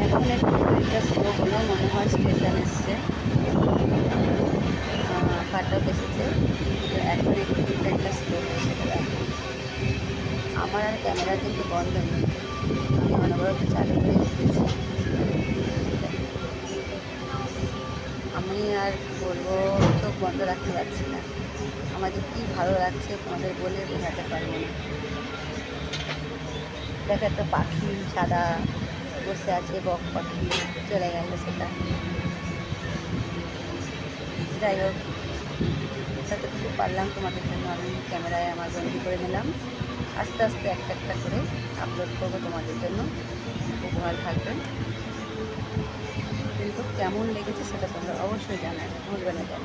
এখন একটু ট্রেনটা স্লো হলো, মনে হয় স্টেশন এসছে, ফাটক এসেছে, কিন্তু এখন একটু ট্রেনটা স্লো হয়েছে। আমার আর ক্যামেরা কিন্তু বন্ধ নেই, আমি অনবরত চালু করে রেখেছি। আমি আর বলবো, চোখ বন্ধ রাখতে পারছি না। আমার যে কী ভালো লাগছে তোমাদের বলে বোঝাতে পারবো না। দেখো একটা পাখি সাদা বসে আছে, বক পাখি, চলে গেল সেটা। যাই হোক, যতটুকু পারলাম তোমাদের জন্য আমি ক্যামেরায় আমার বন্দি করে নিলাম। আস্তে আস্তে একটা একটা করে আপলোড করবো তোমাদের জন্য, উপহার থাকবে। কিন্তু কেমন লেগেছে সেটা তোমরা অবশ্যই জানাবে, ভুলবে না যেন।